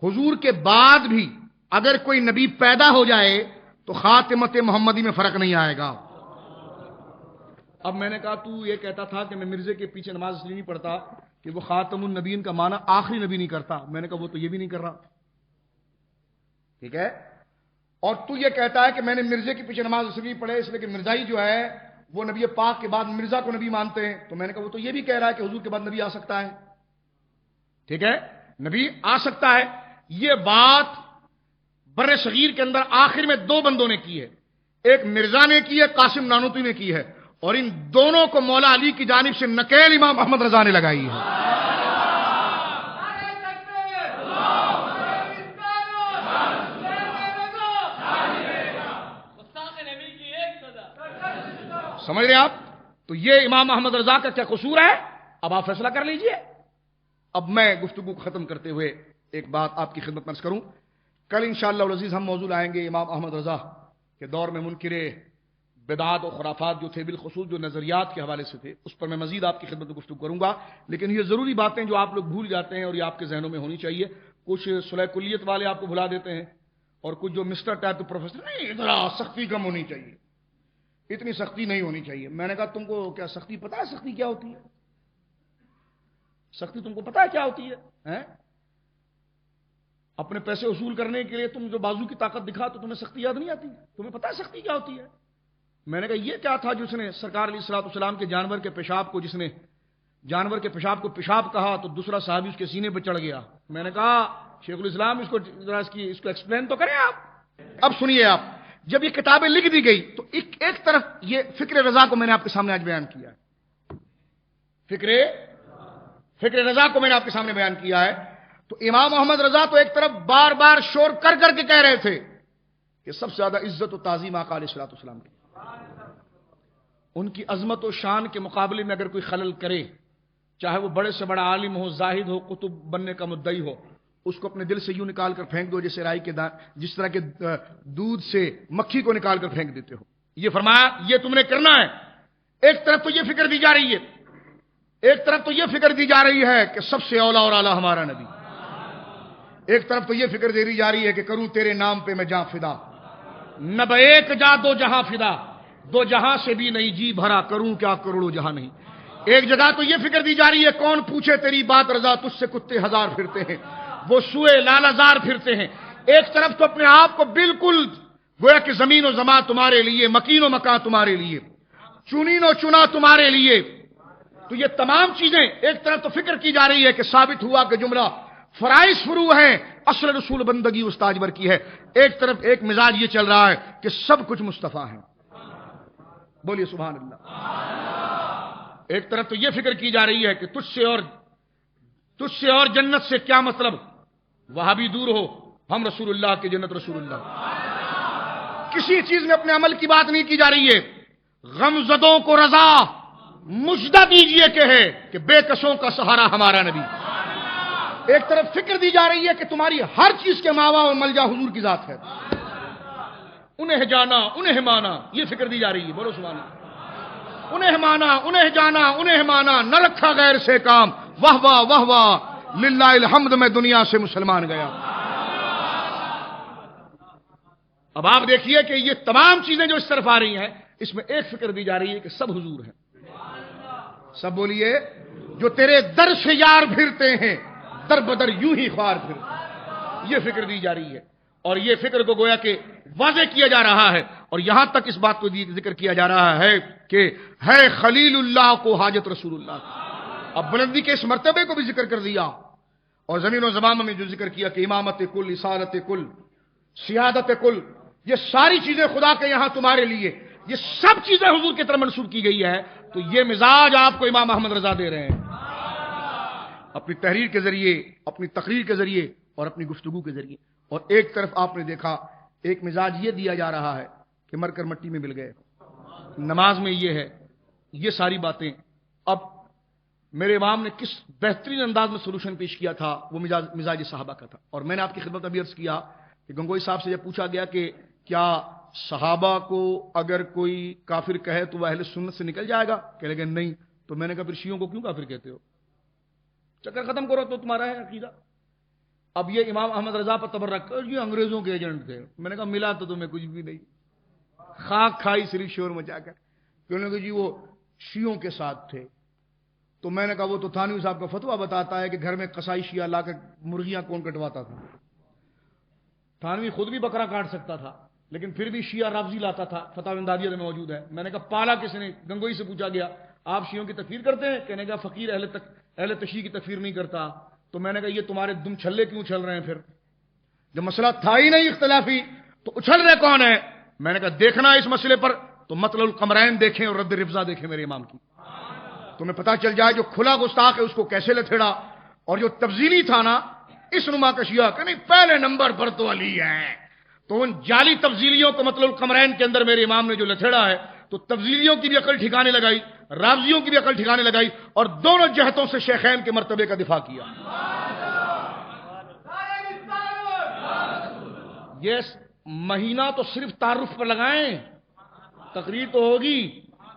حضور کے بعد بھی اگر کوئی نبی پیدا ہو جائے تو خاتمت محمدی میں فرق نہیں آئے گا۔ اب میں نے کہا تو یہ کہتا تھا کہ میں مرزے کے پیچھے نماز اس لیے نہیں پڑھتا کہ وہ خاتم النبیین کا معنی آخری نبی نہیں کرتا۔ میں نے کہا وہ تو یہ بھی نہیں کر رہا، ٹھیک ہے۔ اور تو یہ کہتا ہے کہ میں نے مرزے کے پیچھے نماز اس لیے پڑھے اس لیے کہ مرزائی جو ہے وہ نبی پاک کے بعد مرزا کو نبی مانتے ہیں۔ تو میں نے کہا وہ تو یہ بھی کہہ رہا ہے کہ حضور کے بعد نبی آ سکتا ہے، ٹھیک ہے، نبی آ سکتا ہے۔ یہ بات بر صغیر کے اندر آخر میں دو بندوں نے کی ہے، ایک مرزا نے کی ہے، قاسم نانوتوی نے کی ہے، اور ان دونوں کو مولا علی کی جانب سے نکیل امام احمد رضا نے لگائی ہے۔ سمجھ رہے آپ؟ تو یہ امام احمد رضا کا کیا قصور ہے؟ اب آپ فیصلہ کر لیجئے۔ اب میں گفتگو کو ختم کرتے ہوئے ایک بات آپ کی خدمت میں عرض کروں۔ کل انشاءاللہ العزیز ہم موضوع لائیں گے امام احمد رضا کے دور میں منکر بدعات و خرافات جو تھے، بالخصوص جو نظریات کے حوالے سے تھے، اس پر میں مزید آپ کی خدمت میں گفتگو کروں گا۔ لیکن یہ ضروری باتیں جو آپ لوگ بھول جاتے ہیں اور یہ آپ کے ذہنوں میں ہونی چاہیے، کچھ صلح کلیت والے آپ کو بھلا دیتے ہیں، اور کچھ جو مسٹر ٹائپ کے پروفیسر، نہیں ذرا سختی کم ہونی چاہیے، اتنی سختی نہیں ہونی چاہیے۔ میں نے کہا تم کو کیا سختی پتہ ہے؟ سختی کیا ہوتی ہے؟ سختی تم کو پتہ ہے کیا ہوتی ہے؟ اپنے پیسے وصول کرنے کے لیے تم جو بازو کی طاقت دکھا تو تمہیں سختی یاد نہیں آتی؟ تمہیں پتہ ہے سختی کیا ہوتی ہے؟ میں نے کہا یہ کیا تھا جس نے سرکار علیہ الصلوۃ والسلام کے جانور کے پیشاب کو، جس نے جانور کے پیشاب کو پیشاب کہا تو دوسرا صحابی اس کے سینے پہ چڑھ گیا۔ میں نے کہا شیخ الاسلام اس کو ذرا اس کو ایکسپلین تو کریں آپ۔ اب سنیے آپ، جب یہ کتابیں لکھ دی گئی تو ایک طرف یہ فکر رضا کو میں نے آپ کے سامنے آج بیان کیا ہے، فکر رضا کو میں نے آپ کے سامنے بیان کیا ہے، تو امام محمد رضا تو ایک طرف بار بار شور کر کر کے کہہ رہے تھے کہ سب سے زیادہ عزت و تعظیم آقا علیہ الصلوۃ والسلام کی، ان کی عظمت و شان کے مقابلے میں اگر کوئی خلل کرے، چاہے وہ بڑے سے بڑا عالم ہو، زاہد ہو، قطب بننے کا مدعی ہو، اس کو اپنے دل سے یوں نکال کر پھینک دو جیسے رائی کے جس طرح کے دودھ سے مکھی کو نکال کر پھینک دیتے ہو۔ یہ فرمایا یہ تم نے کرنا ہے۔ ایک طرف تو یہ فکر دی جا رہی ہے، ایک طرف تو یہ فکر دی جا رہی ہے کہ سب سے اولا اور اعلیٰ ہمارا نبی، ایک طرف تو یہ فکر دے دی جا رہی ہے کہ کروں تیرے نام پہ میں جاں فدا، نہ ایک جا دو جہاں فدا، دو جہاں سے بھی نہیں جی بھرا، کروں کیا کروڑوں جہاں نہیں۔ ایک جگہ تو یہ فکر دی جا رہی ہے کون پوچھے تیری بات رضا، تجھ سے کتے ہزار پھرتے ہیں، وہ سوئے لالازار پھرتے ہیں۔ ایک طرف تو اپنے آپ کو بالکل گویا کہ زمین و زمان تمہارے لیے، مکین و مکان تمہارے لیے، چنین و چنا تمہارے لیے، تو یہ تمام چیزیں ایک طرف تو فکر کی جا رہی ہے کہ ثابت ہوا کہ جملہ فرائض فرو ہیں، اصل رسول بندگی استاج بر کی ہے۔ ایک طرف ایک مزاج یہ چل رہا ہے کہ سب کچھ مصطفیٰ ہیں، بولیے سبحان اللہ۔ ایک طرف تو یہ فکر کی جا رہی ہے کہ تجھ سے اور جنت سے کیا مطلب، وہاں بھی دور ہو، ہم رسول اللہ کی جنت رسول اللہ۔ کسی چیز میں اپنے عمل کی بات نہیں کی جا رہی ہے۔ غمزدوں کو رضا مجدہ دیجئے کہ ہے کہ بے کسوں کا سہارا ہمارا نبی۔ ایک طرف فکر دی جا رہی ہے کہ تمہاری ہر چیز کے ماوا اور ملجا حضور کی ذات ہے، انہیں جانا انہیں مانا، یہ فکر دی جا رہی ہے، بولو سبحان اللہ۔ انہیں مانا انہیں جانا انہیں مانا، نہ رکھا غیر سے کام، واہ واہ واہ واہ للہ الحمد، میں دنیا سے مسلمان گیا۔ اب آپ دیکھیے کہ یہ تمام چیزیں جو اس طرف آ رہی ہیں، اس میں ایک فکر دی جا رہی ہے کہ سب حضور ہیں، سب بولیے، جو تیرے در سے یار پھرتے ہیں، در بدر یوں ہی خوار پھرتے ہیں، یہ فکر دی جا رہی ہے۔ اور یہ فکر کو گویا کہ واضح کیا جا رہا ہے، اور یہاں تک اس بات کو ذکر کیا جا رہا ہے کہ ہے خلیل اللہ کو حاجت رسول اللہ۔ اب بلندی کے اس مرتبے کو بھی ذکر کر دیا، اور زمین و زمان میں جو ذکر کیا کہ امامت کل، اصالت کل، سیادت کل، یہ ساری چیزیں خدا کے یہاں تمہارے لیے، یہ سب چیزیں حضور کی طرف منسوب کی گئی ہے۔ تو یہ مزاج آپ کو امام احمد رضا دے رہے ہیں اپنی تحریر کے ذریعے، اپنی تقریر کے ذریعے اور اپنی گفتگو کے ذریعے۔ اور ایک طرف آپ نے دیکھا ایک مزاج یہ دیا جا رہا ہے کہ مر کر مٹی میں مل گئے، نماز میں یہ ہے، یہ ساری باتیں۔ اب میرے امام نے کس بہترین انداز میں سولوشن پیش کیا تھا، وہ مزاج صحابہ کا تھا۔ اور میں نے آپ کی خدمت ابھی عرض کیا کہ گنگوئی صاحب سے جب پوچھا گیا کہ کیا صحابہ کو اگر کوئی کافر کہے تو وہ اہل سنت سے نکل جائے گا، کہہ لگے نہیں، تو میں نے کہا پھر شیعوں کو کیوں کافر کہتے ہو؟ چکر ختم کرو تو تمہارا ہے عقیدہ۔ اب یہ امام احمد رضا پر تبرک یہ انگریزوں کے ایجنٹ تھے. میں نے کہا ملا تو تمہیں کچھ بھی نہیں, خاک کھائی صرف شور مچا کر. کہنے کہ جی وہ شیعوں کے ساتھ تھے. تو میں نے کہا وہ تو تھانوی صاحب کا فتویٰ بتاتا ہے کہ گھر میں قصائی شیعہ لا کر مرغیاں کون کٹواتا تھا. تھانوی خود بھی بکرا کاٹ سکتا تھا لیکن پھر بھی شیعہ رافضی لاتا تھا, فتاوی اندادیہ میں موجود ہے. میں نے کہا پالا کس نے؟ گنگوئی سے پوچھا گیا آپ شیعوں کی تکفیر کرتے ہیں؟ کہنے کا فقیر اہل تشیع کی تکفیر نہیں کرتا. تو میں نے کہا یہ تمہارے دم چھلے کیوں چل رہے ہیں پھر؟ جب مسئلہ تھا ہی نہیں اختلافی تو اچھل رہے کون ہے؟ میں نے کہا دیکھنا اس مسئلے پر تو مطلب القمرین دیکھیں اور رد رفضا دیکھیں میرے امام کی, تمہیں پتہ چل جائے جو کھلا گستاخ ہے اس کو کیسے لتھڑا, اور جو تفضیلی تھا نا اس نما کا شیعہ کہ نہیں پہلے نمبر پر تو علی ہیں. تو ان جعلی تفضیلیوں کو مطلب القمرین کے اندر میرے امام نے جو لتھڑا ہے تو تفضیلیوں کی بھی عقل ٹھکانے لگائی, رافضیوں کی بھی عقل ٹھکانے لگائی, اور دونوں جہتوں سے شیخین کے مرتبے کا دفاع کیا. یہ مہینہ تو صرف تعارف پر لگائیں, تقریر تو ہوگی.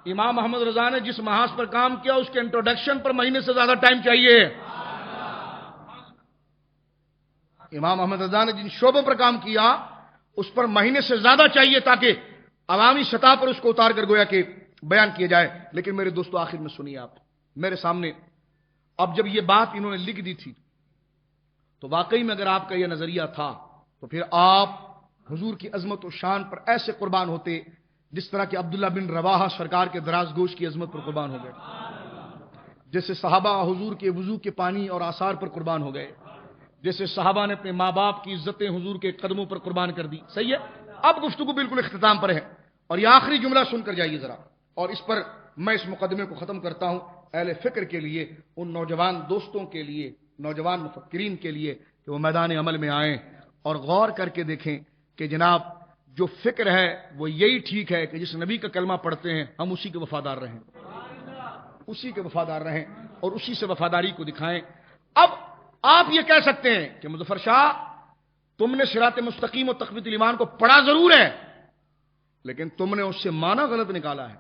امام محمد رضا نے جس محاذ پر کام کیا اس کے انٹروڈکشن پر مہینے سے زیادہ ٹائم چاہیے. امام محمد رضا نے جن شعبوں پر کام کیا اس پر مہینے سے زیادہ چاہیے تاکہ عوامی سطح پر اس کو اتار کر گویا کہ بیان کیا جائے. لیکن میرے دوستو آخر میں سنیے آپ میرے سامنے, اب جب یہ بات انہوں نے لکھ دی تھی تو واقعی میں اگر آپ کا یہ نظریہ تھا تو پھر آپ حضور کی عظمت و شان پر ایسے قربان ہوتے جس طرح کہ عبداللہ بن رواحہ سرکار کے دراز گوش کی عظمت پر قربان ہو گئے, جیسے صحابہ حضور کے وضو کے پانی اور آثار پر قربان ہو گئے, جیسے صحابہ نے اپنے ماں باپ کی عزتیں حضور کے قدموں پر قربان کر دی. صحیح ہے, اب گفتگو بالکل اختتام پر ہے اور یہ آخری جملہ سن کر جائیے ذرا, اور اس پر میں اس مقدمے کو ختم کرتا ہوں اہل فکر کے لیے, ان نوجوان دوستوں کے لیے, نوجوان مفکرین کے لیے کہ وہ میدان عمل میں آئیں اور غور کر کے دیکھیں کہ جناب جو فکر ہے وہ یہی ٹھیک ہے کہ جس نبی کا کلمہ پڑھتے ہیں ہم اسی کے وفادار رہیں, اسی کے وفادار رہیں اور اسی سے وفاداری کو دکھائیں. اب آپ یہ کہہ سکتے ہیں کہ مظفر شاہ تم نے صراط مستقیم و تقویت الایمان کو پڑھا ضرور ہے لیکن تم نے اس سے معنی غلط نکالا ہے.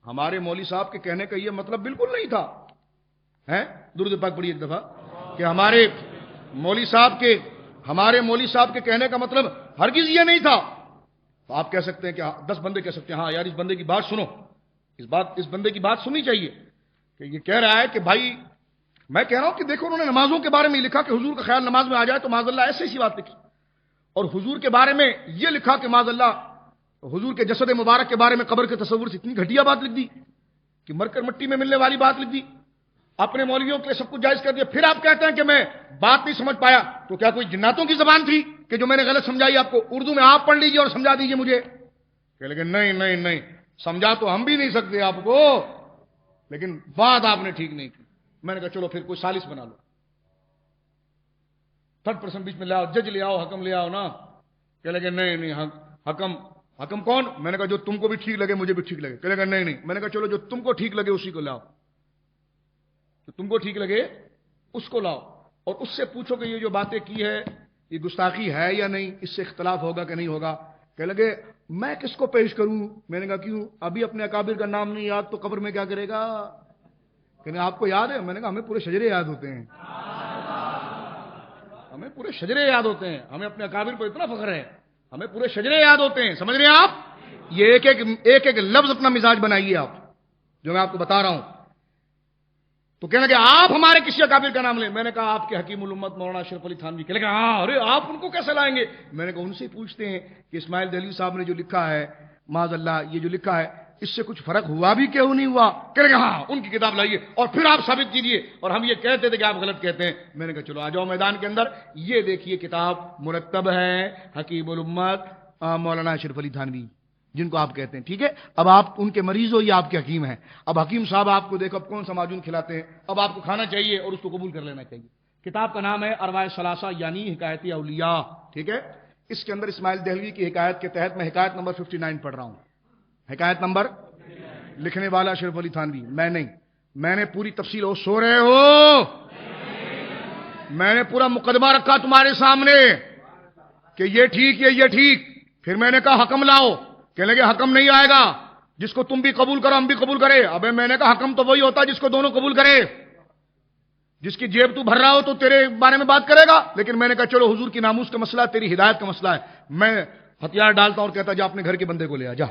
ہمارے مولوی صاحب کے کہنے کا یہ مطلب بالکل نہیں تھا. درود پاک پڑھیے ایک دفعہ کہ ہمارے مولوی صاحب کے کہنے کا مطلب ہرگز یہ نہیں تھا. تو آپ کہہ سکتے ہیں کہ 10 بندے کہہ سکتے ہیں ہاں یار اس بندے کی بات سنو, اس بندے کی بات سنی چاہیے کہ یہ کہہ رہا ہے کہ بھائی میں کہہ رہا ہوں کہ دیکھو انہوں نے نمازوں کے بارے میں لکھا کہ حضور کا خیال نماز میں آ جائے تو معاذ اللہ ایسے ہی بات لکھی, اور حضور کے بارے میں یہ لکھا کہ معاذ اللہ حضور کے جسد مبارک کے بارے میں قبر کے تصور سے اتنی گھٹیا بات لکھ دی کہ مر کر مٹی میں ملنے والی بات لکھ دی. اپنے مولویوں کے سب کچھ جائز کر دیا. پھر آپ کہتے ہیں کہ میں بات نہیں سمجھ پایا, تو کیا کوئی جناتوں کی زبان تھی کہ جو میں نے غلط سمجھائی آپ کو؟ اردو میں آپ پڑھ لیجئے اور سمجھا دیجئے مجھے. کہ لیکن نہیں سمجھا تو ہم بھی نہیں سکتے آپ کو, لیکن بات آپ نے ٹھیک نہیں کی. میں نے کہا چلو پھر کوئی سالس بنا لو, 3rd پرسن بیچ میں لے آؤ, جج لے آؤ, حکم لے آؤ نا. کہ لیکن نہیں حکم کون؟ میں نے کہا جو تم کو بھی ٹھیک لگے مجھے بھی ٹھیک لگے. کہ لیکن نہیں. میں نے کہا چلو جو تم کو ٹھیک لگے اسی کو لاؤ, جو تم کو ٹھیک لگے اس کو لاؤ اور اس سے پوچھو کہ یہ جو باتیں کی ہے یہ گستاخی ہے یا نہیں, اس سے اختلاف ہوگا کہ نہیں ہوگا. کہ لگے میں کس کو پیش کروں؟ میں نے کہا کیوں؟ ابھی اپنے اکابر کا نام نہیں یاد تو قبر میں کیا کرے گا؟ کہ آپ کو یاد ہے؟ میں نے کہا ہمیں پورے شجرے یاد ہوتے ہیں, ہمیں پورے شجرے یاد ہوتے ہیں, ہمیں اپنے اکابر پر اتنا فخر ہے, ہمیں پورے شجرے یاد ہوتے ہیں. سمجھ رہے ہیں آپ؟ یہ ایک لفظ اپنا مزاج بنائیے آپ جو میں آپ کو بتا رہا ہوں. تو کہنے لگے آپ ہمارے کسی اکابر کا نام لیں. میں نے کہا آپ کے حکیم الامت مولانا اشرف علی تھانوی. کہنے لگے ہاں ارے آپ ان کو کیسے لائیں گے؟ میں نے کہا ان سے پوچھتے ہیں کہ اسماعیل دہلوی صاحب نے جو لکھا ہے معاذ اللہ یہ جو لکھا ہے اس سے کچھ فرق ہوا بھی کیوں نہیں ہوا؟ کہنے لگے ہاں ان کی کتاب لائیے اور پھر آپ ثابت کیجئے. اور ہم یہ کہتے تھے کہ آپ غلط کہتے ہیں. میں نے کہا چلو آ جاؤ میدان کے اندر, یہ دیکھیے کتاب مرتب ہے حکیم الامت مولانا اشرف علی تھانوی جن کو آپ کہتے ہیں. ٹھیک ہے, اب آپ ان کے مریض ہو یا آپ کے حکیم ہیں. اب حکیم صاحب آپ کو دیکھو اب کون سا معجون کھلاتے ہیں, اب آپ کو کھانا چاہیے اور اس کو قبول کر لینا چاہیے. کتاب کا نام ہے ارواح ثلاثہ یعنی حکایت اولیاء. ٹھیک ہے, اس کے اندر اسماعیل دہلوی کی حکایت کے تحت میں حکایت نمبر 59 پڑھ رہا ہوں. حکایت نمبر لکھنے والا اشرف علی تھانوی, میں نہیں. میں نے پوری تفصیل ہو سو رہے ہو, میں نے پورا مقدمہ رکھا تمہارے سامنے کہ یہ ٹھیک یہ ٹھیک. پھر میں نے کہا حکم لاؤ. کہنے لگے حکم نہیں آئے گا, جس کو تم بھی قبول کرو ہم بھی قبول کرے. ابے میں نے کہا حکم تو وہی ہوتا ہے جس کو دونوں قبول کرے. جس کی جیب تو بھر رہا ہو تو تیرے بارے میں بات کرے گا، لیکن میں نے کہا چلو حضور کی ناموس کا مسئلہ ہے، تیری ہدایت کا مسئلہ ہے، میں ہتھیار ڈالتا ہوں اور کہتا جا اپنے گھر کے بندے کو لے آ جا۔